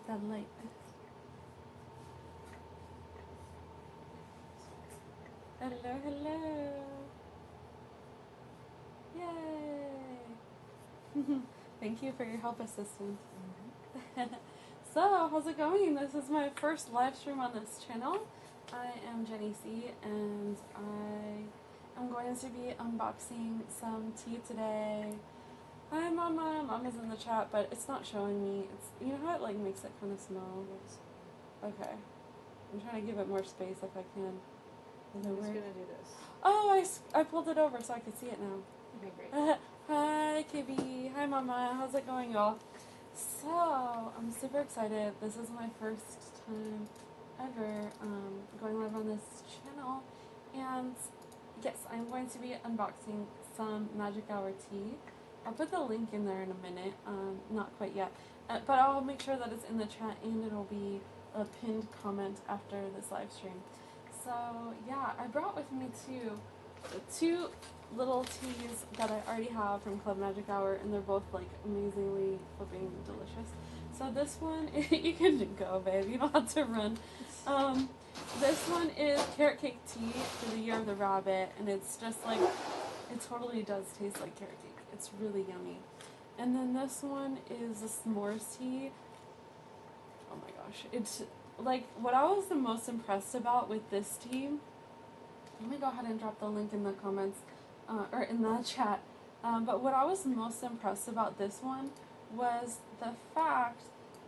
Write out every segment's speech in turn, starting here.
that light. Hello, hello. Yay. Thank you for your help, assistant. So, how's it going? This is my first live stream on this channel. I am Jenny C, and I am going to be unboxing some tea today. Hi, Mama. Mama's in the chat, but it's not showing me. It's, you know how it like makes it kind of small. Okay. I'm trying to give it more space if I can. I'm just gonna do this. Oh, I pulled it over so I could see it now. Okay, great. Hi, KB. Hi, Mama. How's it going, y'all? So, I'm super excited. This is my first time ever going live on this channel. And yes, I'm going to be unboxing some Magic Hour tea. I'll put the link in there in a minute. Not quite yet. But I'll make sure that it's in the chat and it'll be a pinned comment after this live stream. So, yeah, I brought with me two little teas that I already have from Club Magic Hour, and they're both like amazingly flipping delicious. So this one, you can go, babe. You don't have to run. This one is carrot cake tea for the Year of the Rabbit, and it's just like, it totally does taste like carrot cake. It's really yummy. And then this one is a s'mores tea. Oh my gosh, it's like what I was the most impressed about with this tea. Let me go ahead and drop the link in the comments or in the chat. But what I was most impressed about this one was the fact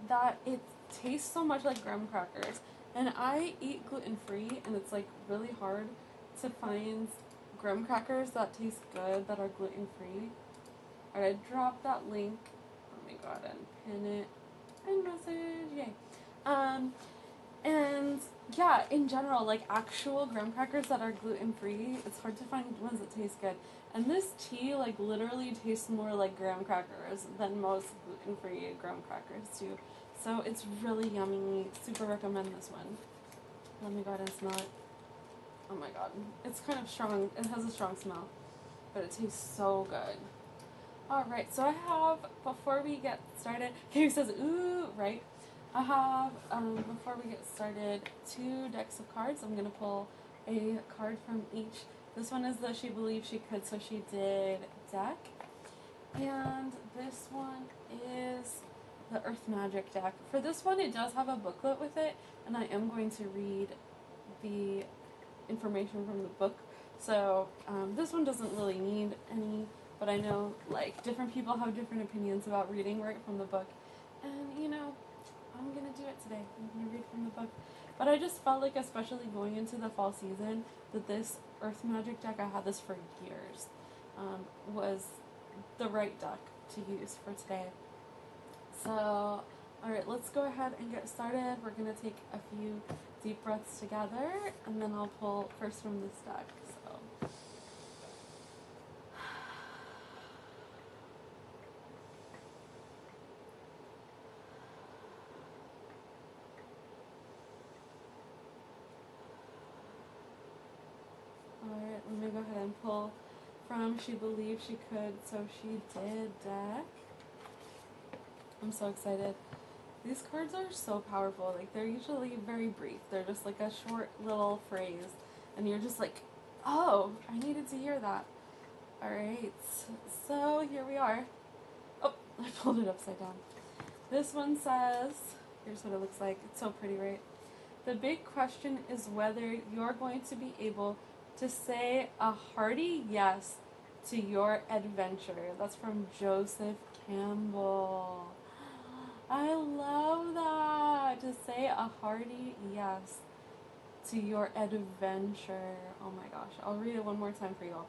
that it tastes so much like graham crackers. And I eat gluten-free, and it's like really hard to find graham crackers that taste good that are gluten-free. Alright, I dropped that link. Let me go ahead and pin it and message. Yay. And yeah, in general, like actual graham crackers that are gluten-free, it's hard to find ones that taste good. And this tea, like, literally tastes more like graham crackers than most gluten-free graham crackers do. So it's really yummy. Super recommend this one. Let me go ahead and smell it. Oh my god. It's kind of strong. It has a strong smell. But it tastes so good. Alright, so I have, before we get started, Katie says, ooh, right? I have, before we get started, 2 decks of cards. I'm going to pull a card from each. This one is the She Believed She Could, So She Did deck. And this one is the Earth Magic deck. For this one, it does have a booklet with it, and I am going to read the information from the book. So this one doesn't really need any, but I know like different people have different opinions about reading right from the book. And you know, I'm gonna do it today. I'm gonna read from the book. But I just felt like, especially going into the fall season, that this Earth Magic deck, I had this for years, was the right deck to use for today. So, alright, let's go ahead and get started. We're gonna take a few deep breaths together, and then I'll pull first from this deck. So. Alright, let me go ahead and pull from She Believed She Could, So She Did deck. I'm so excited. These cards are so powerful. Like, they're usually very brief. They're just like a short little phrase, and you're just like, oh, I needed to hear that. Alright, so here we are. Oh, I pulled it upside down. This one says, here's what it looks like. It's so pretty, right? The big question is whether you're going to be able to say a hearty yes to your adventure. That's from Joseph Campbell. I love that. To say a hearty yes to your adventure. Oh my gosh. I'll read it one more time for y'all.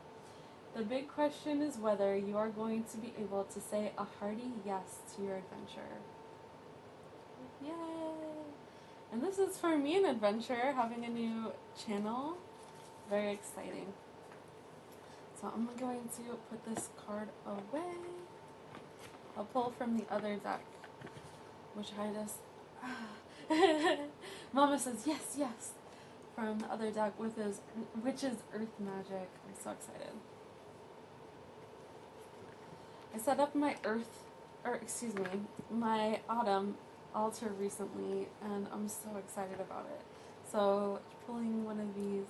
The big question is whether you are going to be able to say a hearty yes to your adventure. Yay! And this is for me an adventure, having a new channel. Very exciting. So I'm going to put this card away. I'll pull from the other deck, which I just... Mama says yes, yes. From the other deck, which is Earth Magic. I'm so excited. I set up my my autumn altar recently, and I'm so excited about it. So pulling one of these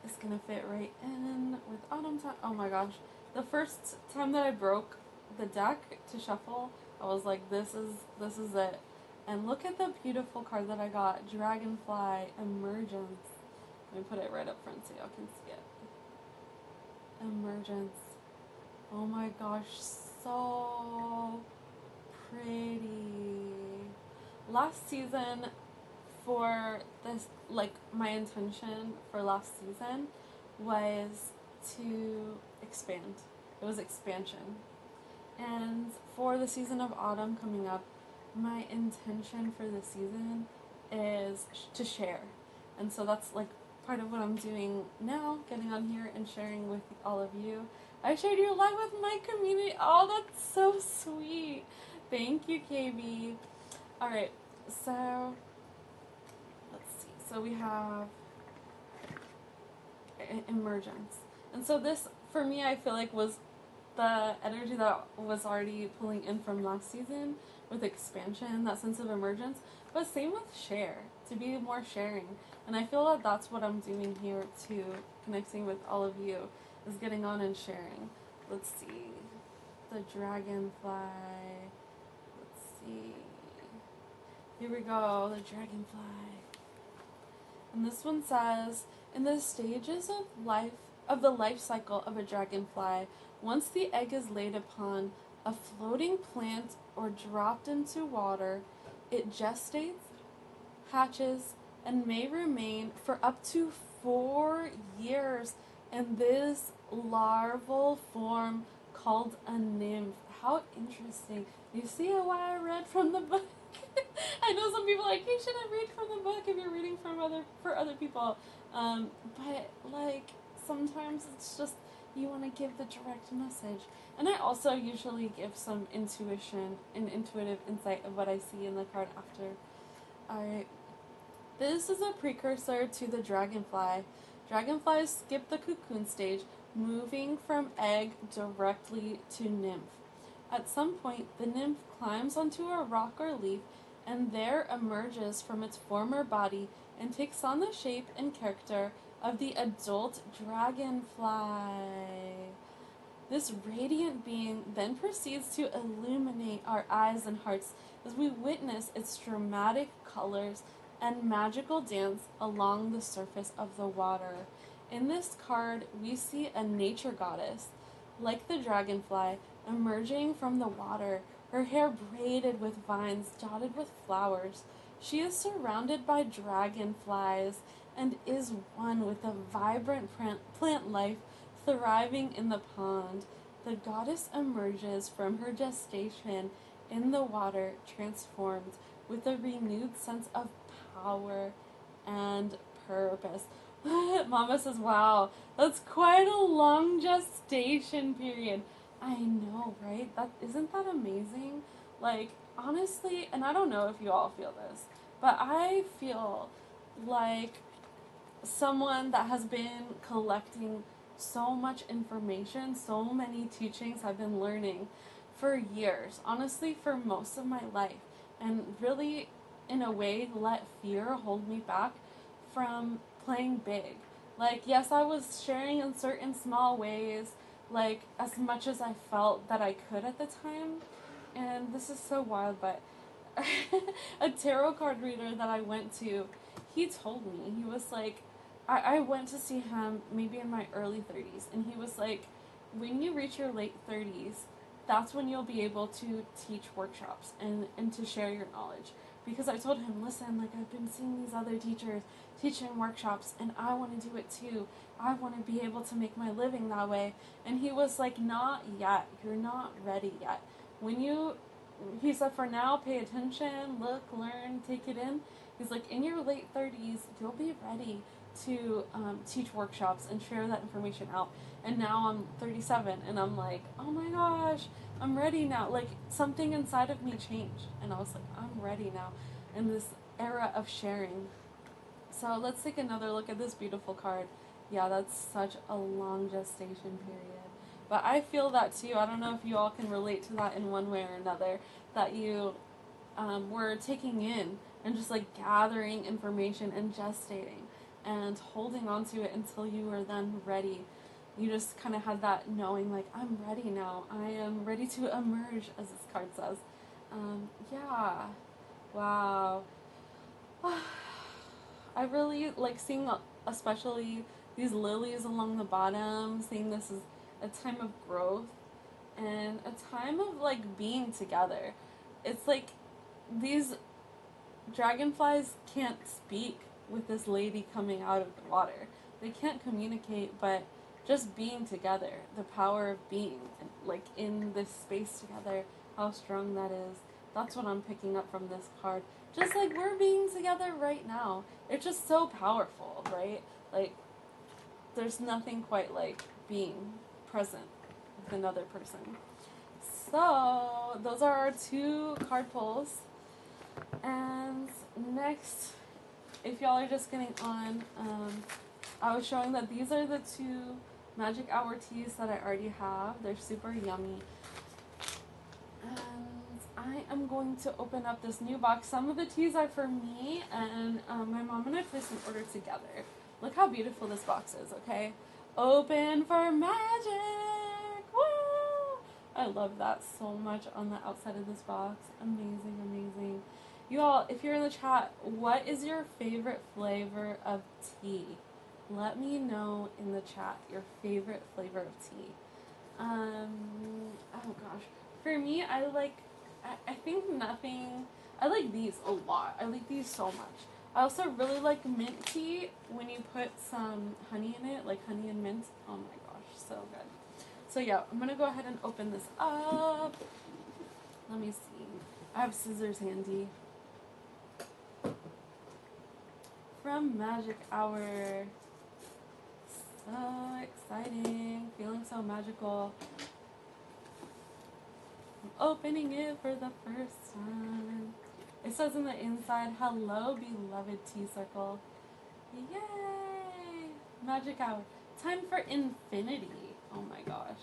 is gonna fit right in with autumn time. Oh my gosh, the first time that I broke the deck to shuffle, I was like, this is it. And look at the beautiful card that I got, Dragonfly Emergence. Let me put it right up front so y'all can see it. Emergence. Oh my gosh, so pretty. Last season, for this, like, my intention for last season was to expand. It was expansion. And for the season of autumn coming up, my intention for the season is to share. And so that's like part of what I'm doing now, getting on here and sharing with all of you. I shared your live with my community. Oh, that's so sweet. Thank you, KB. Alright, so let's see. So we have emergence. And so this, for me, I feel like was the energy that was already pulling in from last season with expansion, that sense of emergence, but same with share, to be more sharing. And I feel that that's what I'm doing here too, connecting with all of you, is getting on and sharing. Let's see, the dragonfly, let's see, here we go, the dragonfly. And this one says, in the stages of the life cycle of a dragonfly, once the egg is laid upon a floating plant or dropped into water, it gestates, hatches, and may remain for up to 4 years in this larval form called a nymph. How interesting. You see why I read from the book? I know some people are like, you shouldn't read from the book if you're reading for other people. But like sometimes it's just you want to give the direct message. And I also usually give some intuition and intuitive insight of what I see in the card after. Alright. This is a precursor to the dragonfly. Dragonflies skip the cocoon stage, moving from egg directly to nymph. At some point, the nymph climbs onto a rock or leaf and there emerges from its former body and takes on the shape and character of the adult dragonfly. This radiant being then proceeds to illuminate our eyes and hearts as we witness its dramatic colors and magical dance along the surface of the water. In this card, we see a nature goddess, like the dragonfly, emerging from the water, her hair braided with vines dotted with flowers. She is surrounded by dragonflies and is one with the vibrant plant life thriving in the pond. The goddess emerges from her gestation in the water, transformed with a renewed sense of power and purpose. Mama says, wow, that's quite a long gestation period. I know, right? Isn't that amazing? Like, honestly, and I don't know if you all feel this, but I feel like someone that has been collecting so much information, so many teachings I've been learning for years, honestly, for most of my life, and really, in a way, let fear hold me back from playing big. Like, yes, I was sharing in certain small ways, like, as much as I felt that I could at the time, and this is so wild, but a tarot card reader that I went to, he told me, he was like, I went to see him maybe in my early 30s, and he was like, when you reach your late 30s, that's when you'll be able to teach workshops and to share your knowledge. Because I told him, listen, like, I've been seeing these other teachers teaching workshops, and I want to do it too. I want to be able to make my living that way. And he was like, not yet. You're not ready yet. He said, for now, pay attention, look, learn, take it in. He's like, in your late 30s, you'll be ready to teach workshops and share that information out. And now I'm 37, and I'm like, oh my gosh, I'm ready now. Like, something inside of me changed, and I was like, I'm ready now in this era of sharing. So let's take another look at this beautiful card. Yeah, that's such a long gestation period. But I feel that too. I don't know if you all can relate to that in one way or another, that you we're taking in and just like gathering information and gestating and holding on to it until you are then ready. You just kind of had that knowing, like, I'm ready now. I am ready to emerge, as this card says. Yeah. Wow. I really like seeing, especially these lilies along the bottom, seeing this as a time of growth and a time of like being together. It's like these dragonflies can't speak with this lady coming out of the water. They can't communicate, but just being together, the power of being, like in this space together, how strong that is. That's what I'm picking up from this card. Just like we're being together right now. It's just so powerful, right? Like, there's nothing quite like being present with another person. So, those are our 2 card pulls. And next, if y'all are just getting on, I was showing that these are the 2 Magic Hour teas that I already have. They're super yummy. And I am going to open up this new box. Some of the teas are for me, and my mom and I placed an order together. Look how beautiful this box is, okay? Open for magic! Woo! I love that so much on the outside of this box. Amazing, amazing. You all, if you're in the chat, what is your favorite flavor of tea? Let me know in the chat your favorite flavor of tea. Oh gosh. For me, I think nothing, I like these a lot. I like these so much. I also really like mint tea when you put some honey in it, like honey and mint. Oh my gosh, so good. So yeah, I'm going to go ahead and open this up. Let me see. I have scissors handy. From Magic Hour. So exciting. Feeling so magical. I'm opening it for the first time. It says in the inside, hello, beloved tea circle. Yay! Magic Hour. Time for infinity. Oh my gosh.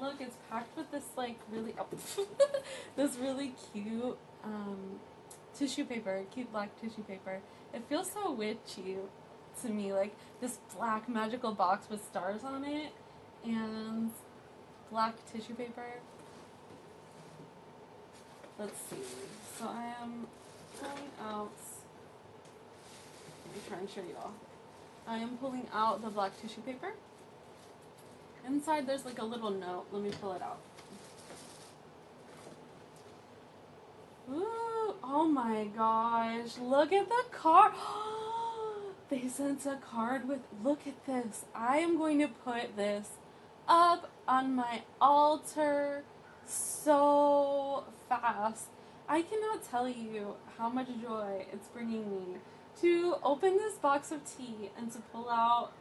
Look, it's packed with this, like, really, this really cute, tissue paper, cute black tissue paper. It feels so witchy to me, like this black magical box with stars on it and black tissue paper. Let's see. So I am pulling out, let me try and show you all. I am pulling out the black tissue paper. Inside there's like a little note. Let me pull it out. Ooh, oh my gosh. Look at the card. They sent a card with, look at this. I am going to put this up on my altar so fast. I cannot tell you how much joy it's bringing me to open this box of tea and to pull out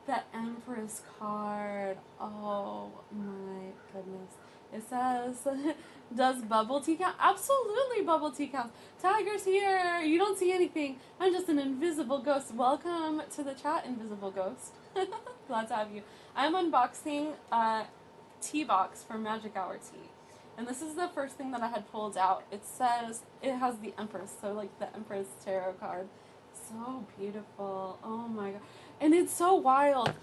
the Empress card. Oh my goodness. It says, does bubble tea count? Absolutely bubble tea counts. Tiger's here. You don't see anything. I'm just an invisible ghost. Welcome to the chat, invisible ghost. Glad to have you. I'm unboxing a tea box for Magic Hour tea. And this is the first thing that I had pulled out. It says, it has the Empress, so like the Empress tarot card. So beautiful. Oh my god. And it's so wild.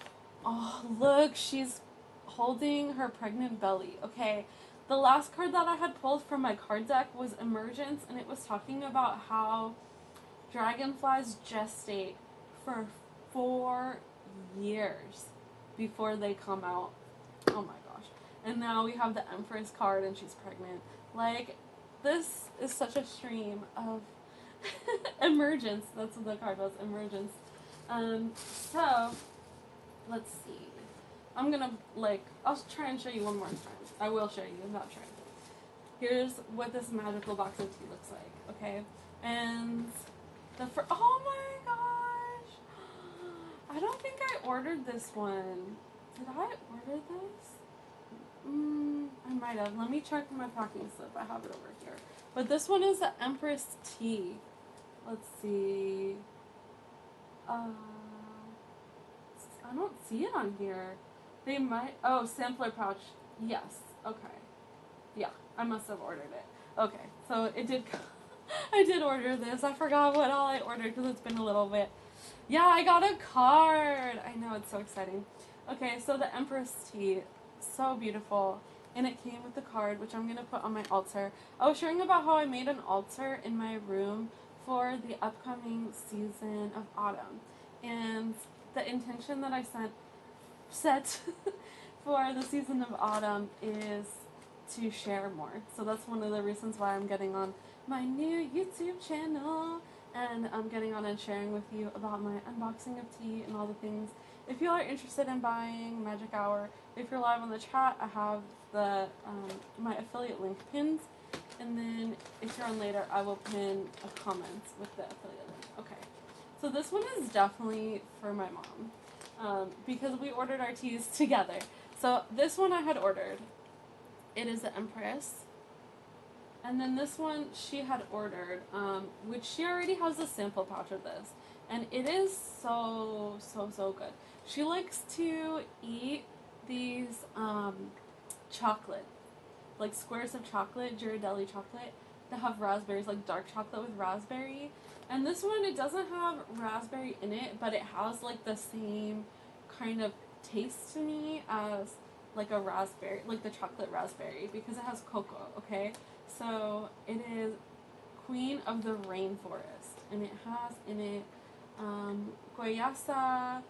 Oh, look, she's holding her pregnant belly. Okay, the last card that I had pulled from my card deck was Emergence, and it was talking about how dragonflies gestate for 4 years before they come out. Oh my gosh. And now we have the Empress card and she's pregnant. Like, this is such a stream of emergence. That's what the card was, emergence. So, let's see. I'm gonna, I'll try and show you one more time. I will show you, I'm not trying. Here's what this magical box of tea looks like, okay? And oh my gosh! I don't think I ordered this one. Did I order this? I might have. Let me check my packing slip. I have it over here. But this one is the Empress tea. Let's see. I don't see it on here. They might. Oh, sampler pouch. Yes. Okay. Yeah, I must have ordered it. Okay, so it did. I did order this. I forgot what all I ordered because it's been a little bit. Yeah, I got a card. I know, it's so exciting. Okay, so the Empress tea, so beautiful. And it came with the card, which I'm going to put on my altar. I was sharing about how I made an altar in my room for the upcoming season of autumn. And the intention that I set for the season of autumn is to share more. So that's one of the reasons why I'm getting on my new YouTube channel, and I'm getting on and sharing with you about my unboxing of tea and all the things. If you are interested in buying Magic Hour, if you're live on the chat, I have the my affiliate link pinned, and then if you're on later, I will pin a comment with the affiliate link. Okay, so this one is definitely for my mom, because we ordered our teas together. So this one I had ordered. It is the Empress. And then this one she had ordered, which she already has a sample pouch of this. And it is so good. She likes to eat these chocolate, like squares of chocolate, Ghirardelli chocolate, that have raspberries, like dark chocolate with raspberry. And this one, it doesn't have raspberry in it, but it has like the same kind of taste to me as like a raspberry, like the chocolate raspberry, because it has cocoa, okay? So it is Queen of the Rainforest, and it has in it guayasa,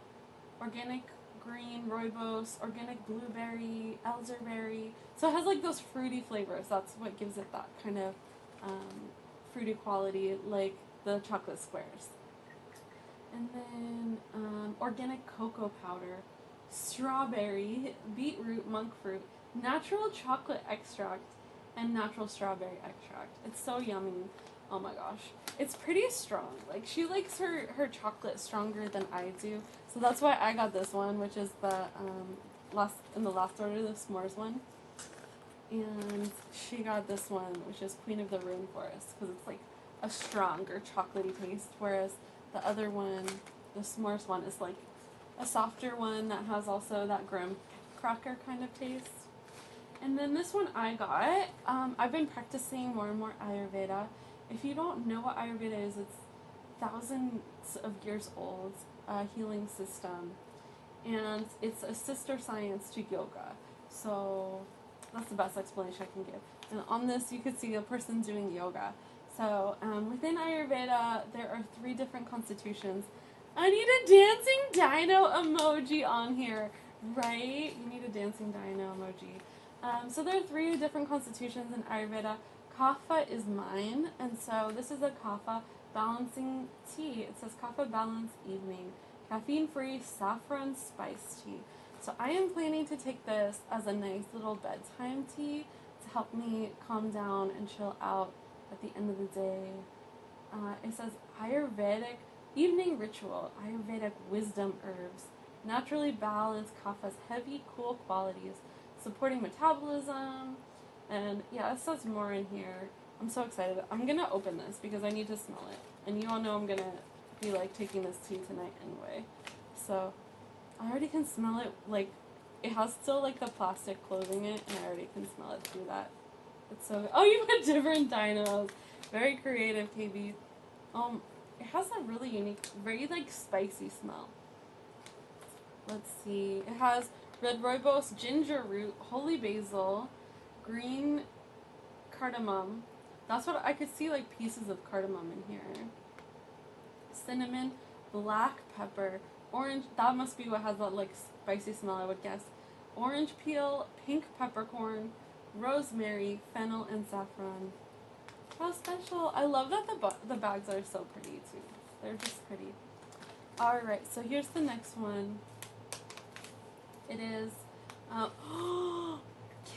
organic green rooibos, organic blueberry, elderberry. So it has like those fruity flavors. That's what gives it that kind of fruity quality, like the chocolate squares. And then organic cocoa powder, strawberry, beetroot, monk fruit, natural chocolate extract, and natural strawberry extract. It's so yummy. Oh my gosh. It's pretty strong. Like, she likes her chocolate stronger than I do. So that's why I got this one, which is the last order, the s'mores one. And she got this one, which is Queen of the Rainforest, because it's like a stronger chocolatey taste, whereas the other one, the s'mores one, is like a softer one that has also that graham cracker kind of taste. And then this one I got, I've been practicing more and more Ayurveda. If you don't know what Ayurveda is, it's thousands of years old, healing system. And it's a sister science to yoga. So that's the best explanation I can give. And on this, you could see a person doing yoga. So within Ayurveda, there are 3 different constitutions. I need a dancing dino emoji on here, right? You need a dancing dino emoji. So there are 3 different constitutions in Ayurveda. Kapha is mine, and so this is a Kapha balancing tea. It says Kapha Balance Evening, caffeine-free saffron spice tea. So I am planning to take this as a nice little bedtime tea to help me calm down and chill out at the end of the day. It says Ayurvedic evening ritual, Ayurvedic wisdom herbs, naturally balance Kapha's heavy, cool qualities, supporting metabolism, and yeah, it says more in here. I'm so excited. I'm gonna open this because I need to smell it, and you all know I'm gonna be like taking this tea tonight anyway. So I already can smell it. Like, it has still like the plastic closing it, and I already can smell it through that. It's so good. Oh, you put different dinos. Very creative, KB. It has a really unique, very like spicy smell. Let's see. It has red rooibos, ginger root, holy basil, green cardamom. That's what I could see, like pieces of cardamom in here. Cinnamon, black pepper, orange. That must be what has that like spicy smell, I would guess. Orange peel, pink peppercorn, rosemary, fennel, and saffron. How special. I love that the bags are so pretty too. They're just pretty. Alright, so here's the next one. It is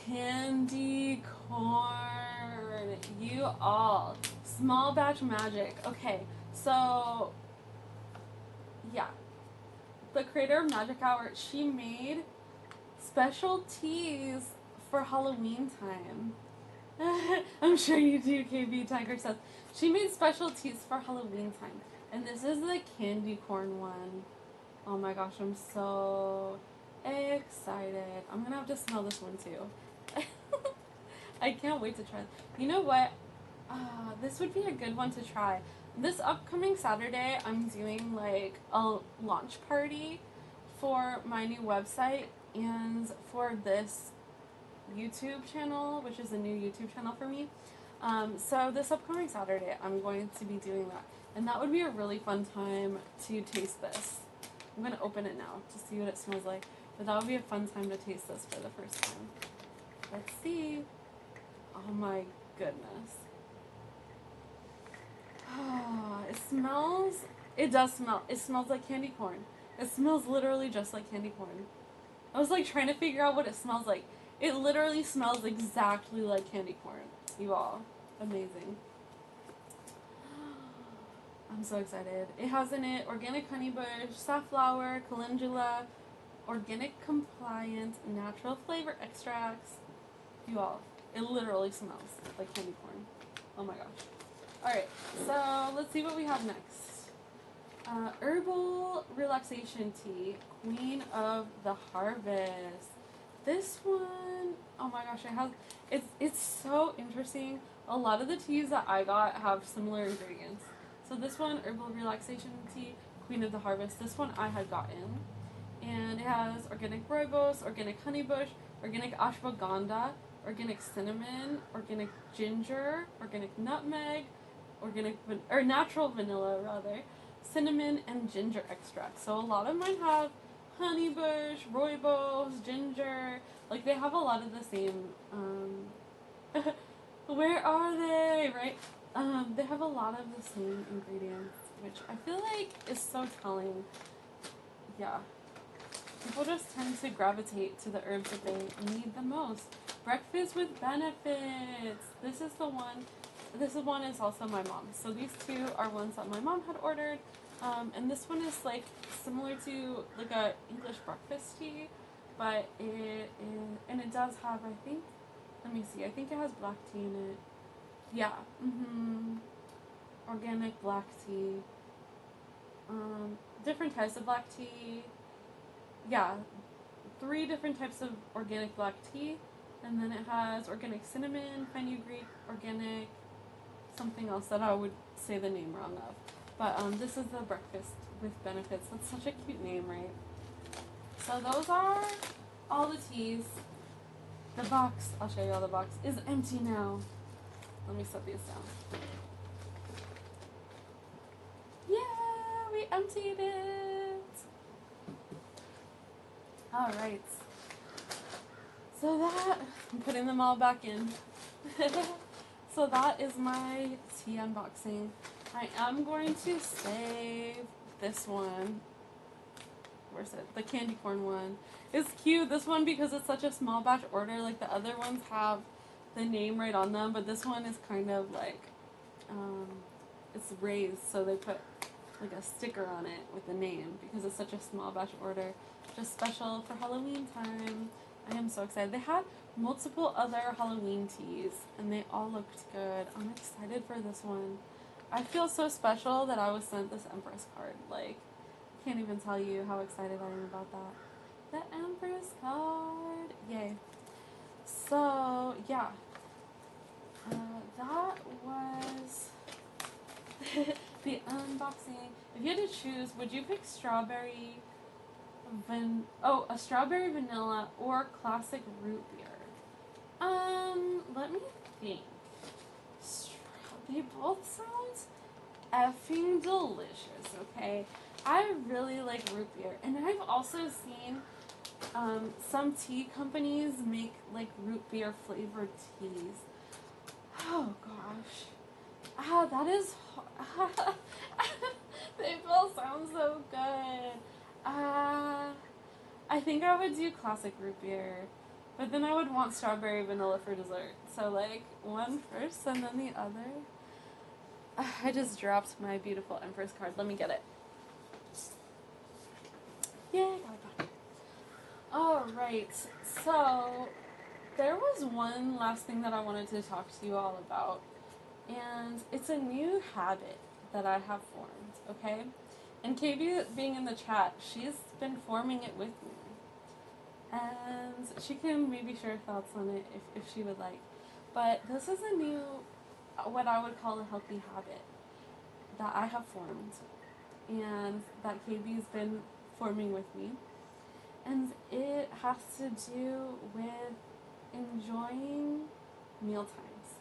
candy corn. You all. Small batch magic. Okay, so yeah. The creator of Magic Hour, she made special teas for Halloween time. I'm sure you do, KB Tiger says. She made special teas for Halloween time. And this is the candy corn one. Oh my gosh, I'm so excited. I'm gonna have to smell this one too. I can't wait to try it. You know what? This would be a good one to try. This upcoming Saturday, I'm doing like a launch party for my new website and for this YouTube channel, which is a new YouTube channel for me. So this upcoming Saturday, I'm going to be doing that. And that would be a really fun time to taste this. I'm going to open it now to see what it smells like. But that would be a fun time to taste this for the first time. Let's see. Oh my goodness. It does smell, it smells like candy corn. It smells literally just like candy corn. I was like trying to figure out what it smells like. It literally smells exactly like candy corn. You all. Amazing. I'm so excited. It has in it organic honeybush, safflower, calendula, organic compliant, natural flavor extracts. You all. It literally smells like candy corn. Oh my gosh. Alright, so let's see what we have next. Herbal relaxation tea, Queen of the Harvest. This one, oh my gosh, it's so interesting. A lot of the teas that I got have similar ingredients. So this one, herbal relaxation tea, Queen of the Harvest. This one I had gotten, and it has organic rooibos, organic honeybush, organic ashwagandha, organic cinnamon, organic ginger, organic nutmeg, natural vanilla rather, cinnamon and ginger extract. So a lot of mine have honeybush, rooibos, ginger. Like they have a lot of the same. Where are they? Right? They have a lot of the same ingredients, which I feel like is so telling. Yeah. People just tend to gravitate to the herbs that they need the most. Breakfast with benefits. This is the one. This one is also my mom's. So these two are ones that my mom had ordered. And this one is like similar to like a English breakfast tea, but it does have, I think, let me see, I think it has black tea in it. Yeah. Organic black tea. Different types of black tea. Yeah. 3 different types of organic black tea. And then it has organic cinnamon, fenugreek, organic something else that I would say the name wrong of. But this is the breakfast with benefits. That's such a cute name, right? So those are all the teas. The box, I'll show you all the box, is empty now. Let me set these down. Yeah, we emptied it. Alright. So that, I'm putting them all back in. So that is my tea unboxing. I am going to save this one. Where's it? The candy corn one. It's cute, this one, because it's such a small batch order. Like the other ones have the name right on them, but this one is kind of like, it's raised, so they put like a sticker on it with the name because it's such a small batch order. Just special for Halloween time. I am so excited. They had multiple other Halloween teas, and they all looked good. I'm excited for this one. I feel so special that I was sent this Empress card. Like, I can't even tell you how excited I am about that. The Empress card! Yay. So, yeah. That was the unboxing. If you had to choose, would you pick strawberry a strawberry vanilla or classic root beer? Let me think. They both sound effing delicious, okay? I really like root beer, and I've also seen some tea companies make like root beer flavored teas. Oh gosh. That is they both sound so good. I think I would do classic root beer, but then I would want strawberry vanilla for dessert. So like one first and then the other. I just dropped my beautiful Empress card. Let me get it. Yay, got it back. Alright, so there was one last thing that I wanted to talk to you all about. And it's a new habit that I have formed, okay? And KB being in the chat, she's been forming it with me. And she can maybe share thoughts on it if she would like. But this is a new what I would call a healthy habit that I have formed and that KB's been forming with me. And it has to do with enjoying meal times.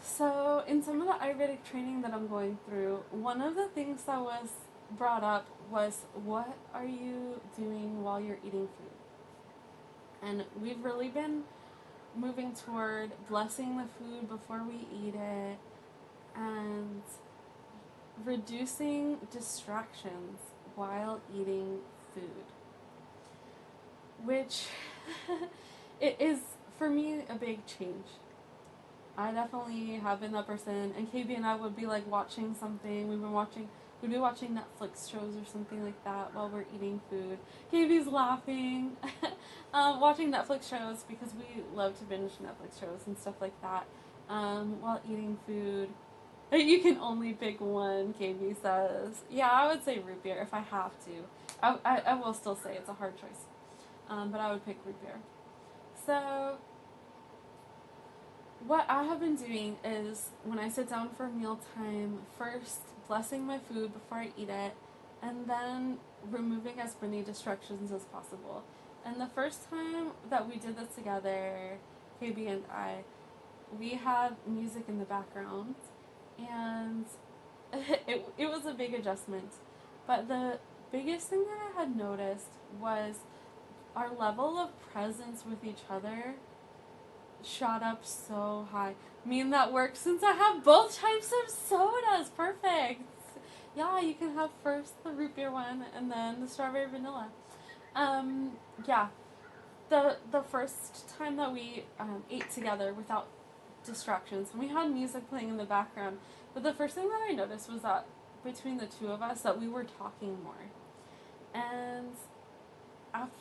So, in some of the Ayurvedic training that I'm going through, one of the things that was brought up was, what are you doing while you're eating food? And we've really been moving toward blessing the food before we eat it and reducing distractions while eating food, which it is for me a big change. I definitely have been that person, and KB and I would be like watching something. We'd be watching Netflix shows or something like that while we're eating food. KB's laughing, watching Netflix shows because we love to binge Netflix shows and stuff like that while eating food. You can only pick one, KB says. Yeah, I would say root beer if I have to. I will still say it's a hard choice, but I would pick root beer. So, what I have been doing is when I sit down for mealtime, first blessing my food before I eat it, and then removing as many distractions as possible. And the first time that we did this together, KB and I, we had music in the background, and it was a big adjustment. But the biggest thing that I had noticed was our level of presence with each other shot up so high. I mean, that works since I have both types of sodas. Perfect. Yeah, you can have first the root beer one and then the strawberry vanilla. Yeah. The first time that we ate together without distractions, we had music playing in the background, but the first thing that I noticed was that between the two of us that we were talking more. And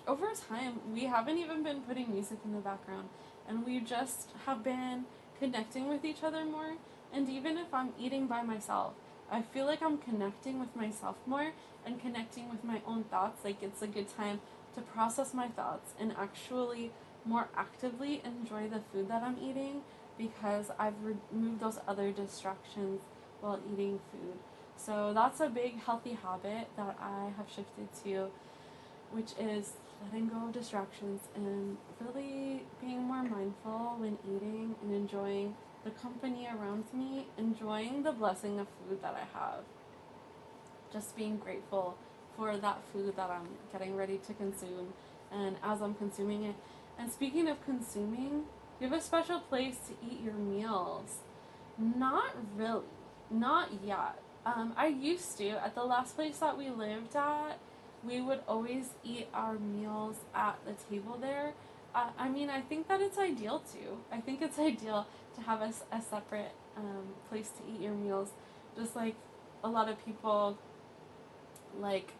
over time, we haven't even been putting music in the background, and we just have been connecting with each other more. And even if I'm eating by myself, I feel like I'm connecting with myself more and connecting with my own thoughts. Like, it's a good time to process my thoughts and actually more actively enjoy the food that I'm eating because I've removed those other distractions while eating food. So that's a big healthy habit that I have shifted to, which is letting go of distractions and really being more mindful when eating and enjoying the company around me, enjoying the blessing of food that I have. Just being grateful for that food that I'm getting ready to consume and as I'm consuming it. And speaking of consuming, you have a special place to eat your meals. Not really. Not yet. I used to. At the last place that we lived at, we would always eat our meals at the table there. I mean, I think that it's ideal too. I think it's ideal to have a separate place to eat your meals. Just like a lot of people like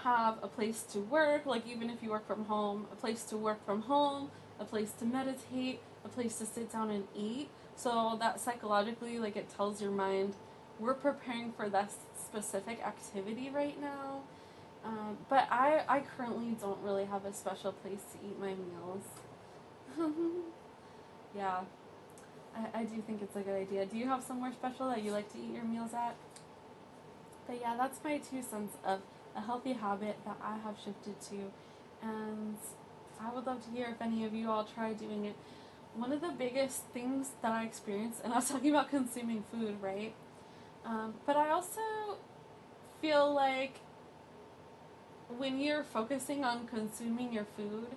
have a place to work, like even if you work from home, a place to work from home, a place to meditate, a place to sit down and eat. So that psychologically, like, it tells your mind, we're preparing for this specific activity right now. But I currently don't really have a special place to eat my meals. Yeah, I do think it's a good idea. Do you have somewhere special that you like to eat your meals at? But yeah, that's my 2 cents of a healthy habit that I have shifted to. And I would love to hear if any of you all try doing it. One of the biggest things that I experienced, and I was talking about consuming food, right? But I also feel like when you're focusing on consuming your food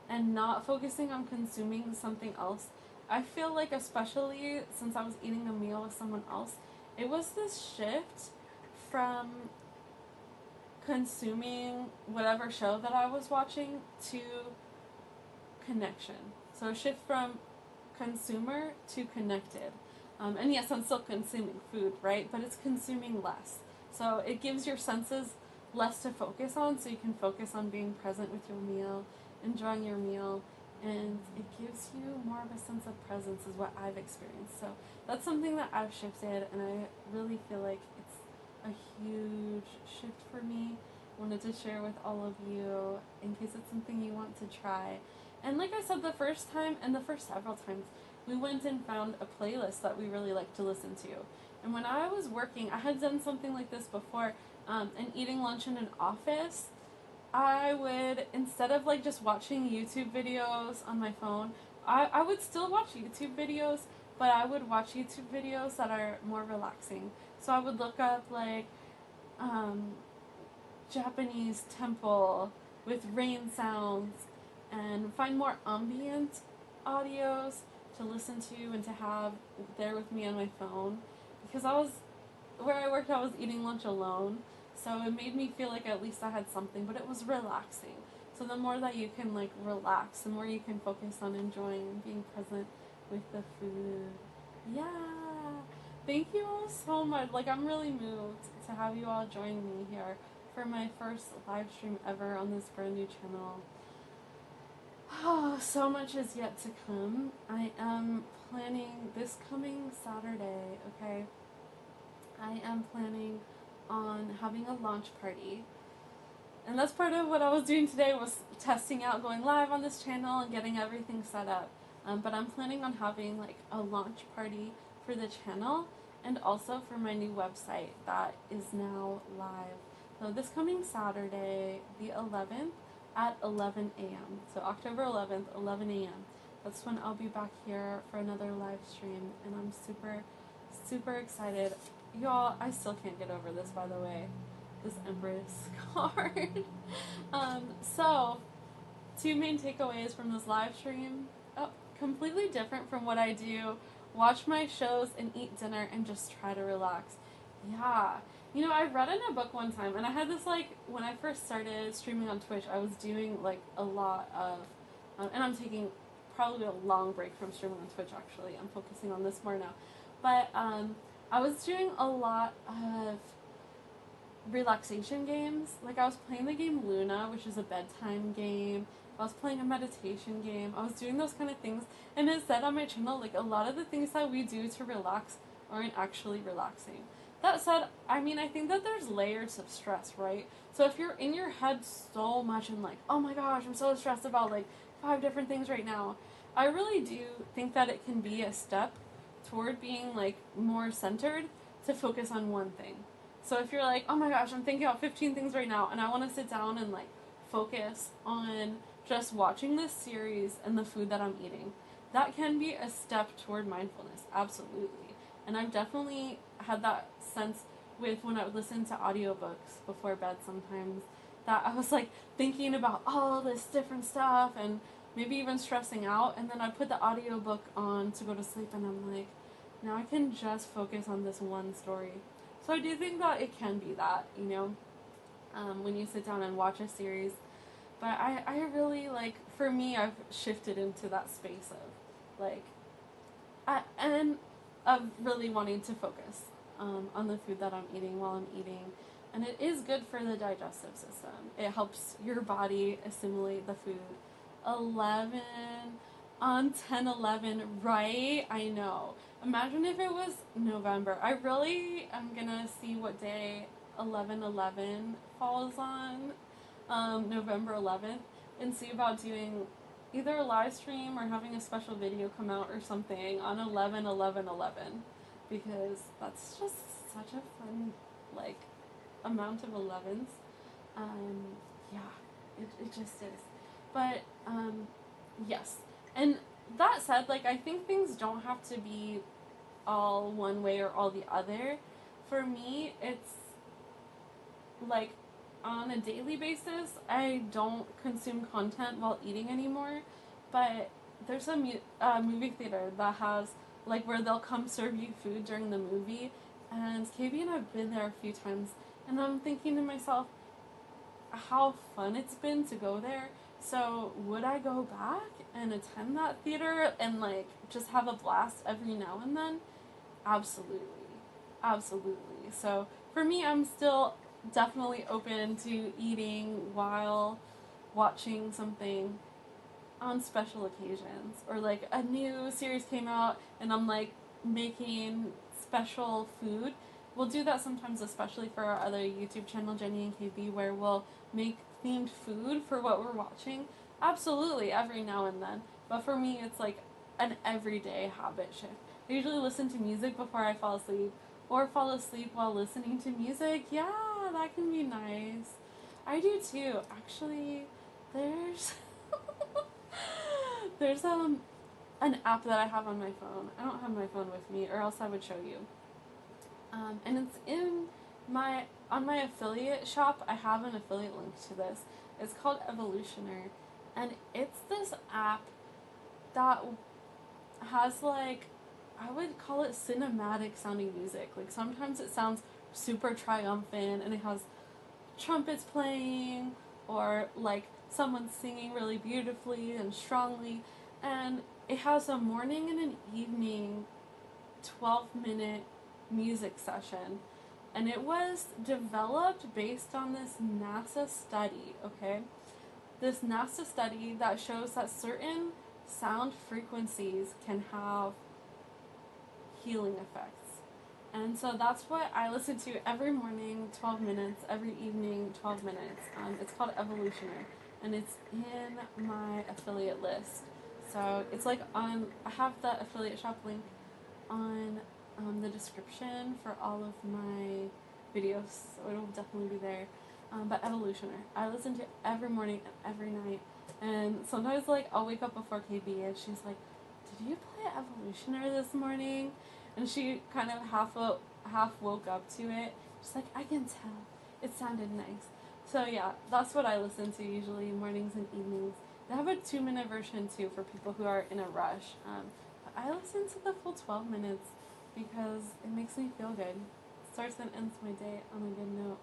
and not focusing on consuming something else, I feel like, especially since I was eating a meal with someone else, it was this shift from consuming whatever show that I was watching to connection. So a shift from consumer to connected. And yes, I'm still consuming food, right? But it's consuming less. So it gives your senses less to focus on, so you can focus on being present with your meal, enjoying your meal, and it gives you more of a sense of presence is what I've experienced. So that's something that I've shifted, and I really feel like it's a huge shift for me. I wanted to share with all of you in case it's something you want to try. And like I said the first time and the first several times, we went and found a playlist that we really like to listen to. And when I was working, I had done something like this before, and eating lunch in an office. I would, instead of like just watching YouTube videos on my phone, I would still watch YouTube videos, but I would watch YouTube videos that are more relaxing. So I would look up like um, Japanese temple with rain sounds and find more ambient audios to listen to and to have there with me on my phone. Because where I worked, I was eating lunch alone. So it made me feel like at least I had something, but it was relaxing. So the more that you can like relax, the more you can focus on enjoying and being present with the food. Yeah. Thank you all so much. Like, I'm really moved to have you all join me here for my first live stream ever on this brand new channel. Oh, so much is yet to come. I am planning this coming Saturday, okay? I am planning on having a launch party. And that's part of what I was doing today, was testing out going live on this channel and getting everything set up. But I'm planning on having like a launch party for the channel and also for my new website that is now live. So this coming Saturday, the 11th at 11 a.m. So October 11th, 11 a.m. That's when I'll be back here for another live stream, and I'm super, super excited. Y'all, I still can't get over this, by the way. This Empress card. So, two main takeaways from this live stream. Oh, completely different from what I do. Watch my shows and eat dinner and just try to relax. Yeah. You know, I read in a book one time, and I had this, like, when I first started streaming on Twitch, I was doing, like, a lot of, and I'm taking probably a long break from streaming on Twitch, actually. I'm focusing on this more now. But, I was doing a lot of relaxation games. Like, I was playing the game Luna, which is a bedtime game. I was playing a meditation game. I was doing those kind of things. And it said on my channel, like, a lot of the things that we do to relax aren't actually relaxing. That said, I mean, I think that there's layers of stress, right? So if you're in your head so much and like, oh my gosh, I'm so stressed about like 5 different things right now, I really do think that it can be a step toward being like more centered to focus on one thing. So if you're like, oh my gosh, I'm thinking about 15 things right now, and I want to sit down and like focus on just watching this series and the food that I'm eating, that can be a step toward mindfulness, absolutely. And I've definitely had that sense with when I would listen to audiobooks before bed sometimes, that I was like thinking about all this different stuff and maybe even stressing out, and then I put the audiobook on to go to sleep, and I'm like, now I can just focus on this one story. So I do think that it can be that, you know, when you sit down and watch a series. But I really, like, for me, I've shifted into that space of, like, of really wanting to focus on the food that I'm eating while I'm eating. And it is good for the digestive system. It helps your body assimilate the food. 11 on 10/11, right? I know. Imagine if it was November. I really am gonna see what day 11/11 falls on, November 11th, and see about doing either a live stream or having a special video come out or something on 11/11/11, because that's just such a fun, like, amount of 11s. Yeah, it just is. But, yes. And that said, like, I think things don't have to be all one way or all the other. For me, it's like on a daily basis, I don't consume content while eating anymore, but there's a movie theater that has, like, where they'll come serve you food during the movie, and KB and I've been there a few times, and I'm thinking to myself, how fun it's been to go there. So would I go back and attend that theater and like just have a blast every now and then? Absolutely. Absolutely. So for me, I'm still definitely open to eating while watching something on special occasions. Or like a new series came out and I'm like making special food. We'll do that sometimes, especially for our other YouTube channel, Jenny and KB, where we'll make themed food for what we're watching. Absolutely, every now and then. But for me, it's like an everyday habit shift. I usually listen to music before I fall asleep, or fall asleep while listening to music. Yeah, that can be nice. I do too. Actually, there's there's an app that I have on my phone. I don't have my phone with me, or else I would show you. And it's in my on my affiliate shop. I have an affiliate link to this. It's called Evolutioner, and it's this app that has like, I would call it cinematic sounding music. Like sometimes it sounds super triumphant and it has trumpets playing, or like someone singing really beautifully and strongly, and it has a morning and an evening 12-minute music session, and it was developed based on this NASA study, okay? This NASA study that shows that certain sound frequencies can have healing effects. And so that's what I listen to every morning, 12 minutes, every evening, 12 minutes. It's called Evolutioner, and it's in my affiliate list. So it's like I have the affiliate shop link on the description for all of my videos, so it'll definitely be there. But Evolutioner, I listen to every morning and every night, and sometimes like I'll wake up before KB and she's like, "Did you play Evolutioner this morning?" And she kind of half woke up to it. She's like, "I can tell. It sounded nice." So yeah, that's what I listen to usually mornings and evenings. They have a 2-minute version too for people who are in a rush. But I listen to the full 12 minutes because it makes me feel good. It starts and ends my day on a good note.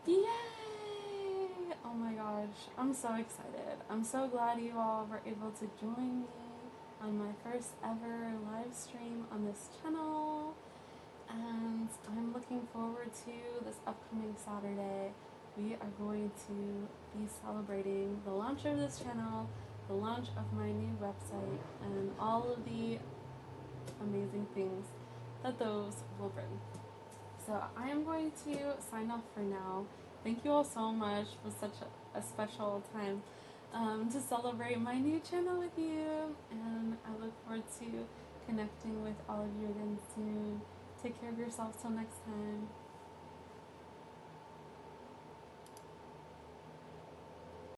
Yay! Oh my gosh, I'm so excited. I'm so glad you all were able to join me on my first ever live stream on this channel. And I'm looking forward to this upcoming Saturday. We are going to be celebrating the launch of this channel, the launch of my new website, and all of the amazing things that those will bring. So I am going to sign off for now. Thank you all so much for such a special time to celebrate my new channel with you, and I look forward to connecting with all of you again soon. Take care of yourselves till next time.